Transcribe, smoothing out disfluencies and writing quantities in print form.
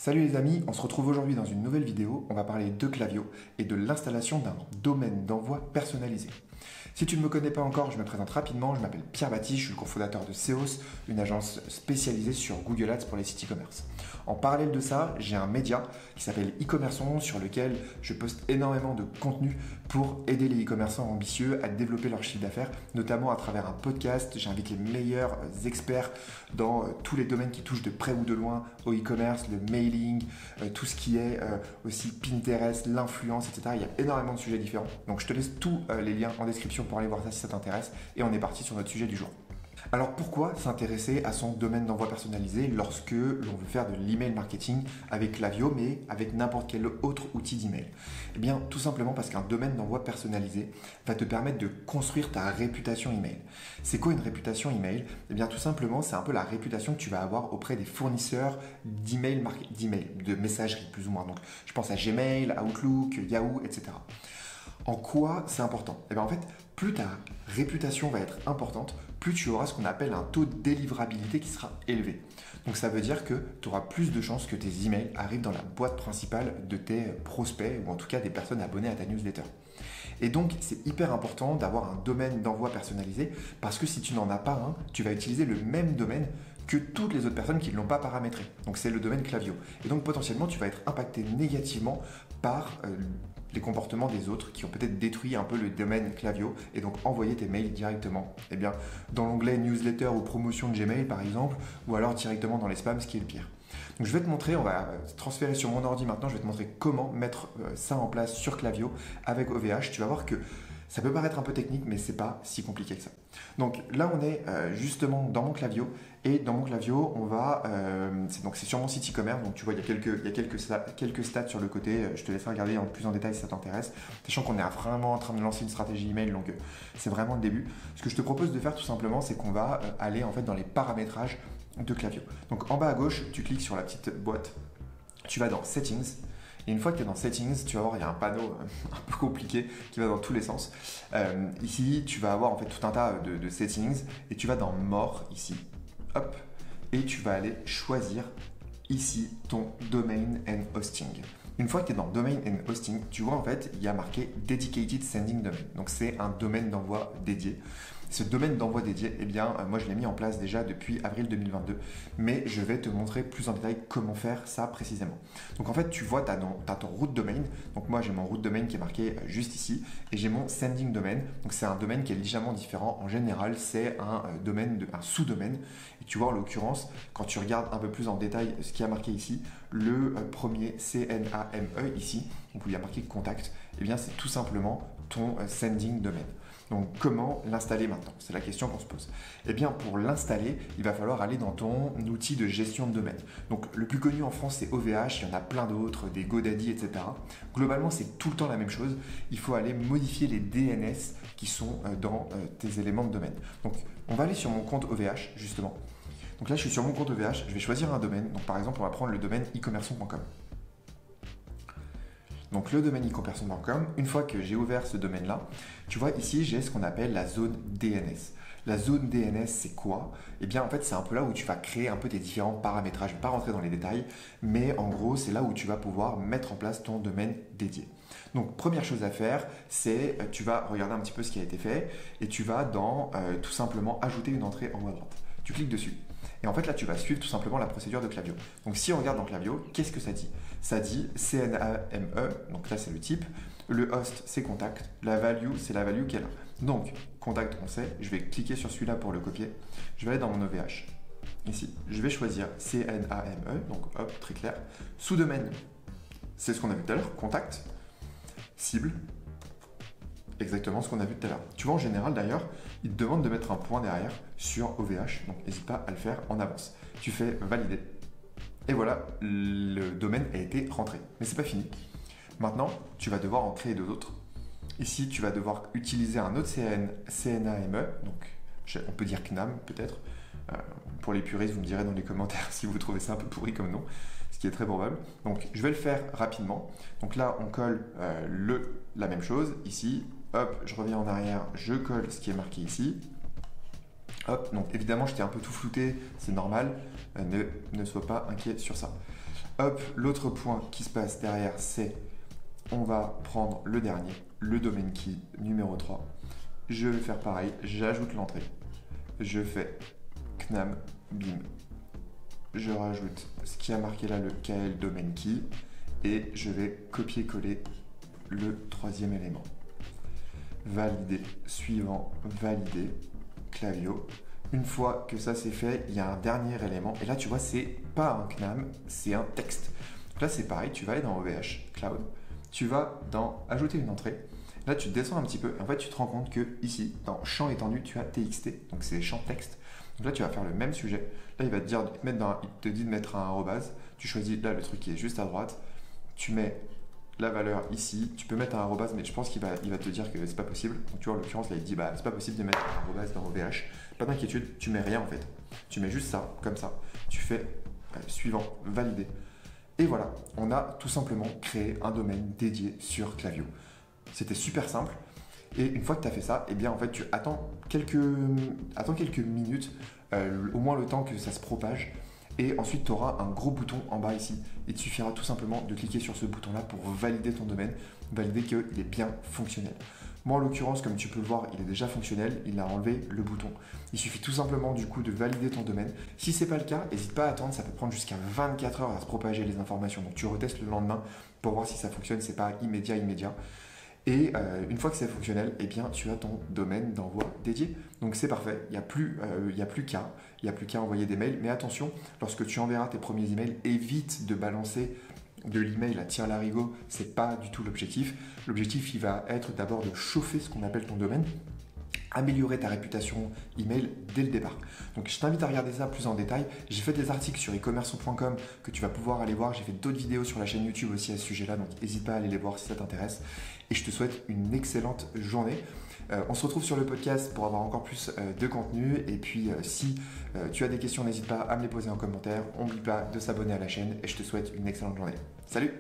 Salut les amis, on se retrouve aujourd'hui dans une nouvelle vidéo. On va parler de Klaviyo et de l'installation d'un domaine d'envoi personnalisé. Si tu ne me connais pas encore, je me présente rapidement. Je m'appelle Pierre Baptiste, je suis le cofondateur de Seos, une agence spécialisée sur Google Ads pour les sites e-commerce. En parallèle de ça, j'ai un média qui s'appelle e-commerçons sur lequel je poste énormément de contenu pour aider les e-commerçants ambitieux à développer leur chiffre d'affaires, notamment à travers un podcast. J'invite les meilleurs experts dans tous les domaines qui touchent de près ou de loin au e-commerce, le mailing, tout ce qui est aussi Pinterest, l'influence, etc. Il y a énormément de sujets différents. Donc je te laisse tous les liens en description pour aller voir ça si ça t'intéresse. Et on est parti sur notre sujet du jour. Alors pourquoi s'intéresser à son domaine d'envoi personnalisé lorsque l'on veut faire de l'email marketing avec Klaviyo, mais avec n'importe quel autre outil d'email? Eh bien tout simplement parce qu'un domaine d'envoi personnalisé va te permettre de construire ta réputation email. C'est quoi une réputation email? Eh bien tout simplement c'est un peu la réputation que tu vas avoir auprès des fournisseurs d'email, de messagerie plus ou moins. Donc je pense à Gmail, Outlook, Yahoo, etc. En quoi c'est important? Eh bien en fait, plus ta réputation va être importante, plus tu auras ce qu'on appelle un taux de délivrabilité qui sera élevé. Donc ça veut dire que tu auras plus de chances que tes emails arrivent dans la boîte principale de tes prospects ou en tout cas des personnes abonnées à ta newsletter. Et donc c'est hyper important d'avoir un domaine d'envoi personnalisé parce que si tu n'en as pas un, tu vas utiliser le même domaine que toutes les autres personnes qui ne l'ont pas paramétré. Donc c'est le domaine Klaviyo. Et donc potentiellement tu vas être impacté négativement par les comportements des autres qui ont peut-être détruit un peu le domaine Klaviyo et donc envoyer tes mails directement dans l'onglet newsletter ou promotion de Gmail par exemple, ou alors directement dans les spams, ce qui est le pire. Donc je vais te montrer, on va transférer sur mon ordi maintenant, je vais te montrer comment mettre ça en place sur Klaviyo avec OVH. Tu vas voir que ça peut paraître un peu technique, mais c'est pas si compliqué que ça. Donc là, on est justement dans mon Klaviyo. Et dans mon Klaviyo, on va. C'est sur mon site e-commerce. Donc tu vois, il y a quelques stats sur le côté. Je te laisserai regarder plus en détail si ça t'intéresse. Sachant qu'on est vraiment en train de lancer une stratégie email. Donc c'est vraiment le début. Ce que je te propose de faire tout simplement, c'est qu'on va aller en fait dans les paramétrages de Klaviyo. Donc en bas à gauche, tu cliques sur la petite boîte. Tu vas dans Settings. Et une fois que tu es dans Settings, tu vas voir, il y a un panneau un peu compliqué qui va dans tous les sens. Ici, tu vas avoir en fait tout un tas de settings et tu vas dans More ici. Hop. Et tu vas aller choisir ici ton Domain and Hosting. Une fois que tu es dans Domain and Hosting, tu vois en fait, il y a marqué Dedicated Sending Domain. Donc c'est un domaine d'envoi dédié. Ce domaine d'envoi dédié, eh bien, moi je l'ai mis en place déjà depuis avril 2022, mais je vais te montrer plus en détail comment faire ça précisément. Donc en fait, tu vois, tu as ton root domain. Donc moi j'ai mon root domain qui est marqué juste ici, et j'ai mon sending domain. Donc c'est un domaine qui est légèrement différent. En général, c'est un sous-domaine. Et tu vois, en l'occurrence, quand tu regardes un peu plus en détail ce qui a marqué ici, le premier CNAME ici, donc où il y a marqué contact, eh bien c'est tout simplement ton sending domain. Donc comment l'installer maintenant? C'est la question qu'on se pose. Eh bien pour l'installer, il va falloir aller dans ton outil de gestion de domaine. Donc le plus connu en France c'est OVH, il y en a plein d'autres, des GoDaddy, etc. Globalement c'est tout le temps la même chose. Il faut aller modifier les DNS qui sont dans tes éléments de domaine. Donc on va aller sur mon compte OVH justement. Donc là je suis sur mon compte OVH, je vais choisir un domaine. Donc par exemple on va prendre le domaine e-commerçons.com. Donc le domaine e-commerçons.com, une fois que j'ai ouvert ce domaine-là, tu vois ici j'ai ce qu'on appelle la zone DNS. La zone DNS c'est quoi? Eh bien en fait c'est un peu là où tu vas créer un peu tes différents paramétrages. Je ne vais pas rentrer dans les détails, mais en gros c'est là où tu vas pouvoir mettre en place ton domaine dédié. Donc première chose à faire, c'est tu vas regarder un petit peu ce qui a été fait et tu vas dans tout simplement ajouter une entrée en haut à droite. Tu cliques dessus. Et en fait, là, tu vas suivre tout simplement la procédure de Klaviyo. Donc, si on regarde dans Klaviyo, qu'est-ce que ça dit? Ça dit CNAME, donc là, c'est le type. Le host, c'est contact. La value, c'est la value qu'elle a. Donc, contact, on sait. Je vais cliquer sur celui-là pour le copier. Je vais aller dans mon OVH. Ici, je vais choisir CNAME, donc hop, très clair. Sous-domaine, c'est ce qu'on a vu tout à l'heure, contact. Cible, exactement ce qu'on a vu tout à l'heure. Tu vois, en général, d'ailleurs, il te demande de mettre un point derrière sur OVH, donc n'hésite pas à le faire en avance. Tu fais valider, et voilà, le domaine a été rentré. Mais c'est pas fini. Maintenant, tu vas devoir en créer d'autres. Ici, tu vas devoir utiliser un autre CNAME, donc on peut dire CNAM peut-être. Pour les puristes, vous me direz dans les commentaires si vous trouvez ça un peu pourri comme nom, ce qui est très probable. Donc, je vais le faire rapidement. Donc là, on colle la même chose ici. Hop, je reviens en arrière, je colle ce qui est marqué ici. Hop, donc évidemment, j'étais un peu tout flouté, c'est normal, ne sois pas inquiet sur ça. Hop, l'autre point qui se passe derrière, c'est on va prendre le dernier, le domaine key numéro 3. Je vais faire pareil, j'ajoute l'entrée. Je fais CNAM, BIM. Je rajoute ce qui a marqué là, le KL domain key, et je vais copier-coller le troisième élément. Valider, suivant, valider, Klaviyo. Une fois que ça c'est fait, il y a un dernier élément, et là tu vois, c'est pas un CNAM, c'est un texte. Donc là c'est pareil, tu vas aller dans OVH Cloud, tu vas dans ajouter une entrée. Là tu descends un petit peu, et en fait tu te rends compte que ici, dans champ étendu, tu as TXT, donc c'est champ texte. Donc là tu vas faire le même sujet. Là il va te dire il te dit de mettre un arrobase. Tu choisis là le truc qui est juste à droite. Tu mets la valeur ici. Tu peux mettre un arrobase, mais je pense qu'il va te dire que c'est pas possible. Donc tu vois en l'occurrence là il dit c'est pas possible de mettre un arrobase dans OVH. Pas d'inquiétude, tu mets rien en fait. Tu mets juste ça, comme ça. Tu fais suivant, valider. Et voilà, on a tout simplement créé un domaine dédié sur Klaviyo. C'était super simple. Et une fois que tu as fait ça, eh bien en fait tu attends quelques minutes, au moins le temps que ça se propage. Et ensuite tu auras un gros bouton en bas ici. Il te suffira tout simplement de cliquer sur ce bouton là pour valider ton domaine, valider qu'il est bien fonctionnel. Moi en l'occurrence, comme tu peux le voir, il est déjà fonctionnel, il a enlevé le bouton. Il suffit tout simplement du coup de valider ton domaine. Si ce n'est pas le cas, n'hésite pas à attendre, ça peut prendre jusqu'à 24 heures à se propager les informations. Donc tu retestes le lendemain pour voir si ça fonctionne, c'est pas immédiat. Et une fois que c'est fonctionnel, eh bien, tu as ton domaine d'envoi dédié. Donc c'est parfait, il n'y a plus qu'à envoyer des mails. Mais attention, lorsque tu enverras tes premiers emails, évite de balancer de l'email à tire-larigot. Ce n'est pas du tout l'objectif. L'objectif, il va être d'abord de chauffer ce qu'on appelle ton domaine, améliorer ta réputation email dès le départ. Donc je t'invite à regarder ça plus en détail. J'ai fait des articles sur e-commerçant.com que tu vas pouvoir aller voir. J'ai fait d'autres vidéos sur la chaîne YouTube aussi à ce sujet-là, donc n'hésite pas à aller les voir si ça t'intéresse. Et je te souhaite une excellente journée. On se retrouve sur le podcast pour avoir encore plus de contenu. Et puis si tu as des questions, n'hésite pas à me les poser en commentaire. N'oublie pas de s'abonner à la chaîne et je te souhaite une excellente journée. Salut!